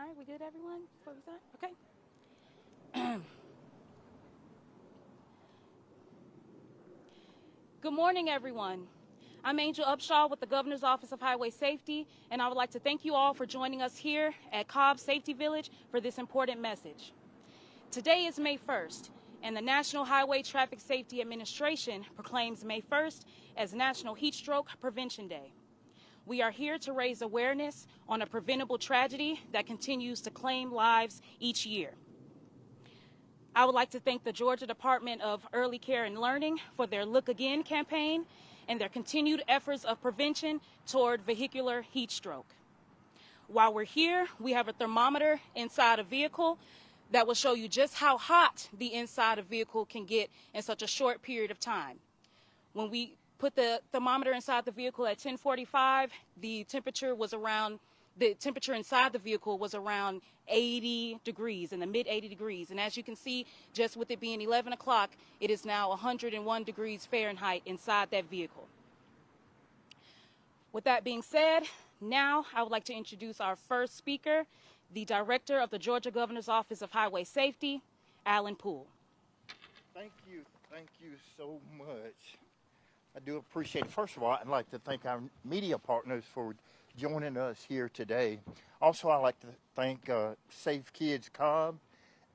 All right, we good, everyone? Before we start? Okay. Good morning, everyone. I'm Angel Upshaw with the Governor's Office of Highway Safety, and I would like to thank you all for joining us here at Cobb Safety Village for this important message. Today is May 1st, and the National Highway Traffic Safety Administration proclaims May 1st as National Heatstroke Prevention Day. We are here to raise awareness on a preventable tragedy that continues to claim lives each year. I would like to thank the Georgia Department of Early Care and Learning for their Look Again campaign and their continued efforts of prevention toward vehicular heat stroke. While we're here, we have a thermometer inside a vehicle that will show you just how hot the inside of a vehicle can get in such a short period of time. When we put the thermometer inside the vehicle at 10:45, the temperature inside the vehicle was around 80 degrees, in the mid 80 degrees. And as you can see, just with it being 11 o'clock, it is now 101 degrees Fahrenheit inside that vehicle. With that being said, now I would like to introduce our first speaker, the Director of the Georgia Governor's Office of Highway Safety, Alan Poole. Thank you so much. I do appreciate it. First of all, I'd like to thank our media partners for joining us here today. Also, I'd like to thank Safe Kids Cobb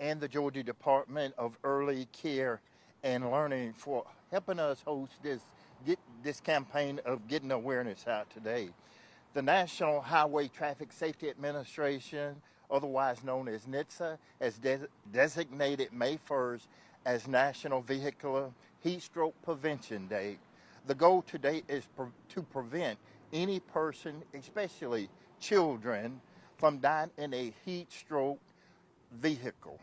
and the Georgia Department of Early Care and Learning for helping us host this campaign of getting awareness out today. The National Highway Traffic Safety Administration, otherwise known as NHTSA, has designated May 1st as National Vehicle Heatstroke Prevention Day. The goal today is to prevent any person, especially children, from dying in a heat stroke vehicle.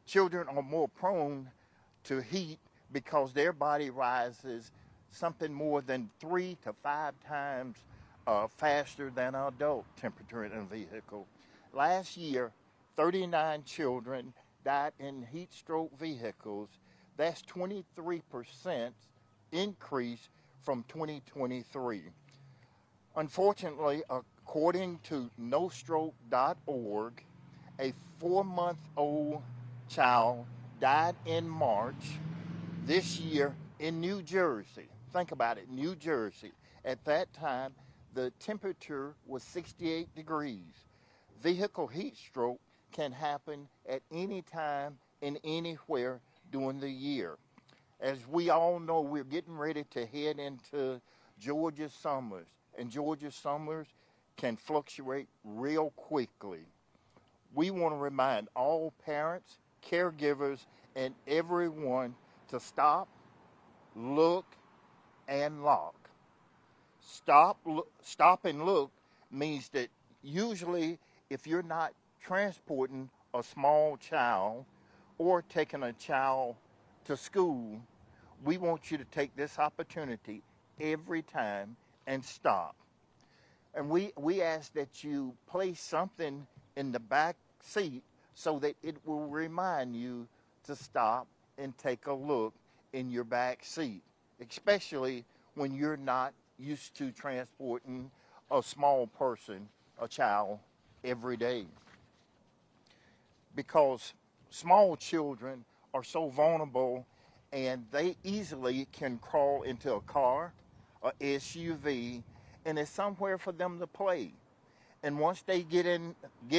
Children are more prone to heat because their body rises something more than 3 to 5 times faster than an adult temperature in a vehicle. Last year, 39 children died in heat stroke vehicles. That's 23% increase from 2023. Unfortunately, according to nostroke.org, a 4-month-old child died in March this year in New Jersey. Think about it, New Jersey. At that time, the temperature was 68 degrees. Vehicle heat stroke can happen at any time and anywhere during the year. As we all know, we're getting ready to head into Georgia summers, and Georgia summers can fluctuate real quickly. We want to remind all parents, caregivers, and everyone to stop, look, and lock. Stop and look means that usually if you're not transporting a small child or taking a child to school, we want you to take this opportunity every time and stop. And we ask that you place something in the back seat so that it will remind you to stop and take a look in your back seat, especially when you're not used to transporting a small person, a child, every day. Because small children are so vulnerable and they easily can crawl into a car, a SUV, and it's somewhere for them to play. And once they get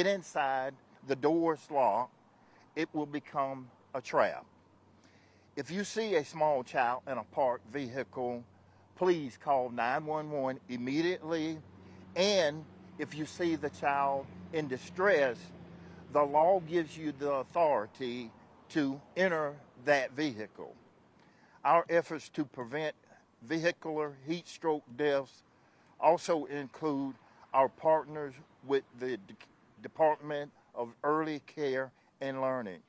inside, the door's locked, it will become a trap. If you see a small child in a parked vehicle, please call 911 immediately. And if you see the child in distress, the law gives you the authority to enter that vehicle. Our efforts to prevent vehicular heat stroke deaths also include our partners with the Department of Early Care and Learning.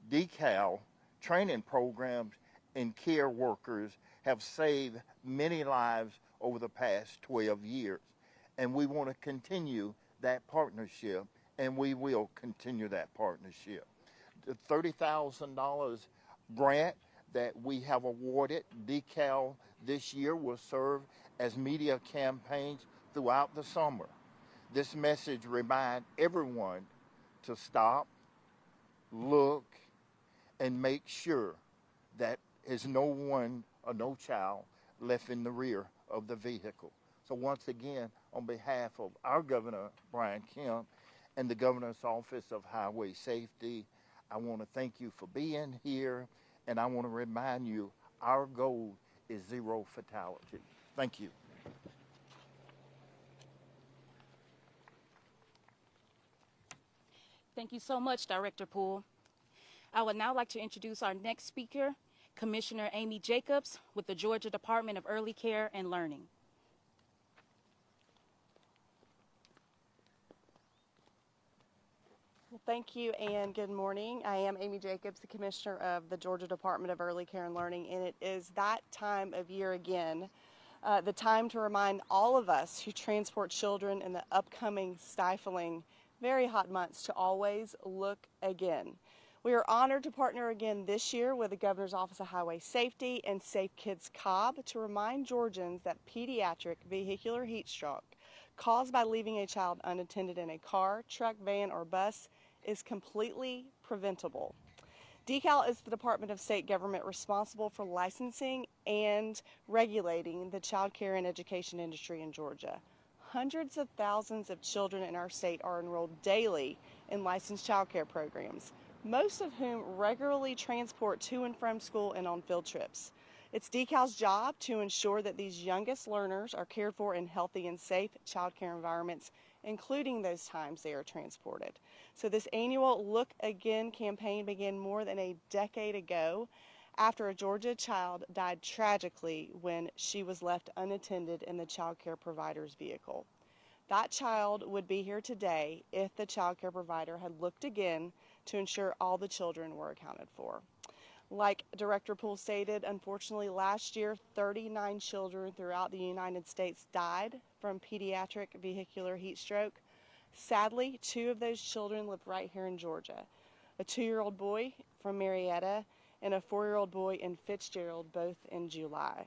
DECAL training programs and care workers have saved many lives over the past 12 years. And we want to continue that partnership, and we will continue that partnership. The $30,000 grant that we have awarded DECAL this year will serve as media campaigns throughout the summer. This message reminds everyone to stop, look, and make sure that there's no one or no child left in the rear of the vehicle. So once again, on behalf of our Governor, Brian Kemp, and the Governor's Office of Highway Safety, I want to thank you for being here, and I want to remind you our goal is zero fatality. Thank you. Thank you so much, Director Poole. I would now like to introduce our next speaker, Commissioner Amy Jacobs with the Georgia Department of Early Care and Learning. Well, thank you and good morning. I am Amy Jacobs, the Commissioner of the Georgia Department of Early Care and Learning, and it is that time of year again, the time to remind all of us who transport children in the upcoming stifling, very hot months to always look again. We are honored to partner again this year with the Governor's Office of Highway Safety and Safe Kids Cobb to remind Georgians that pediatric vehicular heat stroke caused by leaving a child unattended in a car, truck, van, or bus is completely preventable. DECAL is the Department of State Government responsible for licensing and regulating the child care and education industry in Georgia. Hundreds of thousands of children in our state are enrolled daily in licensed child care programs, most of whom regularly transport to and from school and on field trips. It's DECAL's job to ensure that these youngest learners are cared for in healthy and safe child care environments, including those times they are transported. So this annual Look Again campaign began more than a decade ago after a Georgia child died tragically when she was left unattended in the child care provider's vehicle. That child would be here today if the child care provider had looked again to ensure all the children were accounted for. Like Director Poole stated, unfortunately last year 39 children throughout the United States died from pediatric vehicular heat stroke. Sadly, 2 of those children lived right here in Georgia. A 2-year-old boy from Marietta and a 4-year-old boy in Fitzgerald, both in July.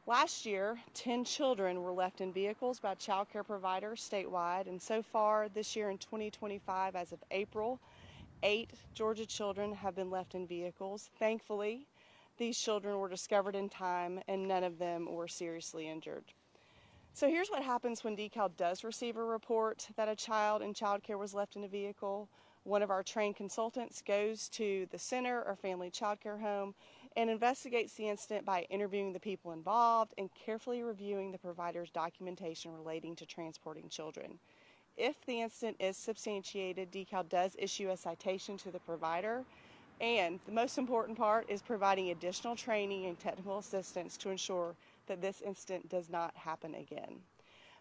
Last year, 10 children were left in vehicles by child care providers statewide, and so far this year in 2025, as of April, 8 Georgia children have been left in vehicles. Thankfully, these children were discovered in time and none of them were seriously injured. So here's what happens when DECAL does receive a report that a child in child care was left in a vehicle. One of our trained consultants goes to the center or family child care home and investigates the incident by interviewing the people involved and carefully reviewing the provider's documentation relating to transporting children. If the incident is substantiated, DECAL does issue a citation to the provider, and the most important part is providing additional training and technical assistance to ensure that this incident does not happen again.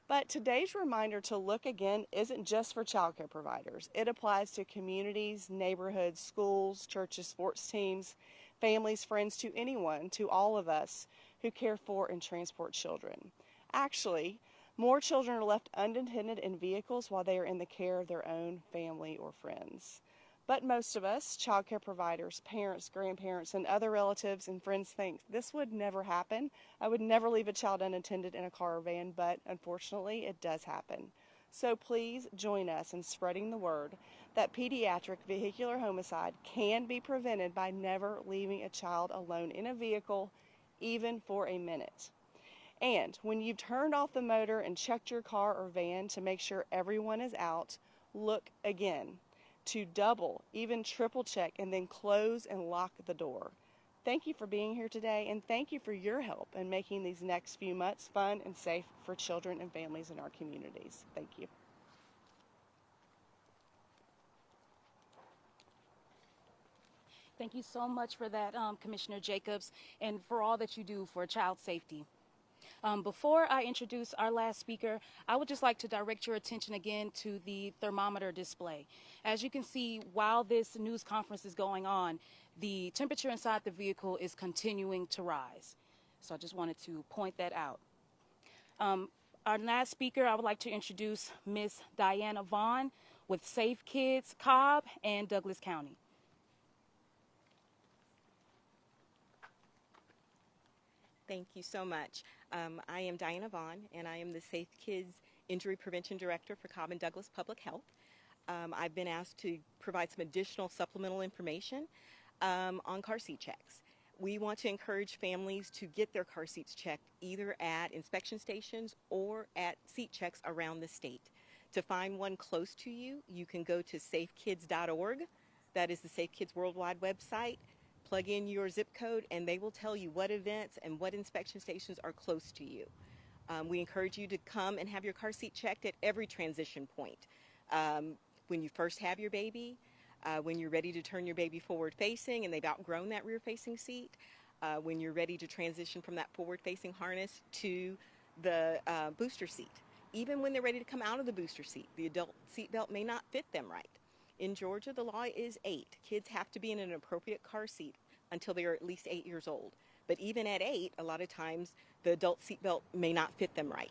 But today's reminder to look again isn't just for child care providers. It applies to communities, neighborhoods, schools, churches, sports teams, families, friends, to anyone, to all of us who care for and transport children. Actually, more children are left unattended in vehicles while they are in the care of their own family or friends. But most of us, child care providers, parents, grandparents, and other relatives and friends think this would never happen. I would never leave a child unattended in a car or van, but unfortunately it does happen. So please join us in spreading the word that pediatric vehicular homicide can be prevented by never leaving a child alone in a vehicle, even for a minute. And when you've turned off the motor and checked your car or van to make sure everyone is out, look again to double, even triple check, and then close and lock the door. Thank you for being here today, and thank you for your help in making these next few months fun and safe for children and families in our communities. Thank you. Thank you so much for that, Commissioner Jacobs, and for all that you do for child safety. Before I introduce our last speaker, I would just like to direct your attention again to the thermometer display. As you can see, while this news conference is going on, the temperature inside the vehicle is continuing to rise. So I just wanted to point that out. Our last speaker, I would like to introduce Ms. Diana Vaughn with Safe Kids Cobb and Douglas County. Thank you so much. I am Diana Vaughn, and I am the Safe Kids Injury Prevention Director for Cobb and Douglas Public Health. I've been asked to provide some additional supplemental information on car seat checks. We want to encourage families to get their car seats checked either at inspection stations or at seat checks around the state. To find one close to you, you can go to safekids.org. That is the Safe Kids Worldwide website. Plug in your zip code and they will tell you what events and what inspection stations are close to you. We encourage you to come and have your car seat checked at every transition point. When you first have your baby, when you're ready to turn your baby forward facing and they've outgrown that rear facing seat, when you're ready to transition from that forward facing harness to the booster seat. Even when they're ready to come out of the booster seat, the adult seat belt may not fit them right. In Georgia, the law is 8. Kids have to be in an appropriate car seat until they are at least 8 years old. But even at 8, a lot of times the adult seatbelt may not fit them right.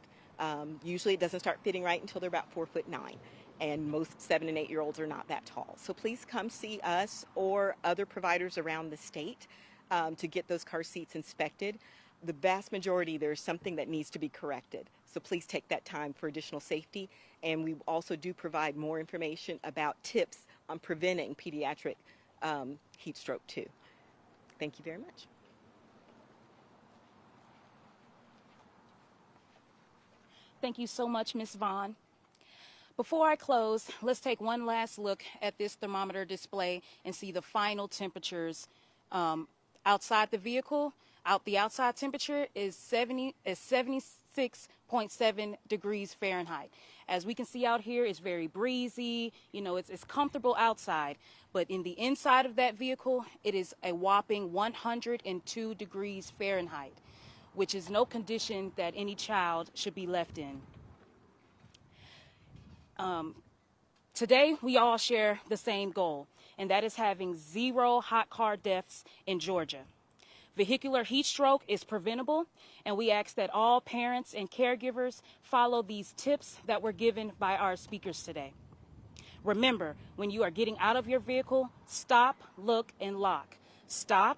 Usually it doesn't start fitting right until they're about 4'9", and most 7- and 8-year-olds are not that tall. So please come see us or other providers around the state to get those car seats inspected. The vast majority, there's something that needs to be corrected. So please take that time for additional safety. And we also do provide more information about tips on preventing pediatric heat stroke too. Thank you very much. Thank you so much, Ms. Vaughn. Before I close, let's take one last look at this thermometer display and see the final temperatures outside the vehicle. The outside temperature is 76.7 degrees Fahrenheit. As we can see out here, it's very breezy. You know, it's comfortable outside. But in the inside of that vehicle, it is a whopping 102 degrees Fahrenheit, which is no condition that any child should be left in. Today, we all share the same goal, and that is having 0 hot car deaths in Georgia. Vehicular heat stroke is preventable, and we ask that all parents and caregivers follow these tips that were given by our speakers today. Remember, when you are getting out of your vehicle, stop, look, and lock. Stop,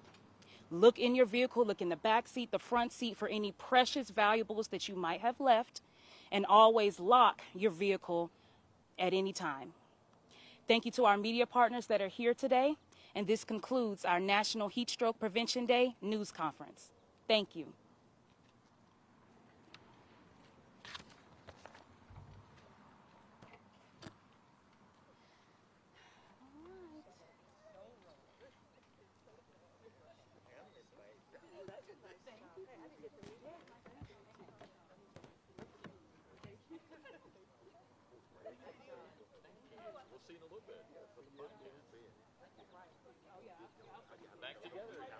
look in your vehicle, look in the back seat, the front seat for any precious valuables that you might have left, and always lock your vehicle at any time. Thank you to our media partners that are here today, and this concludes our National Heat Stroke Prevention Day news conference. Thank you. Back together.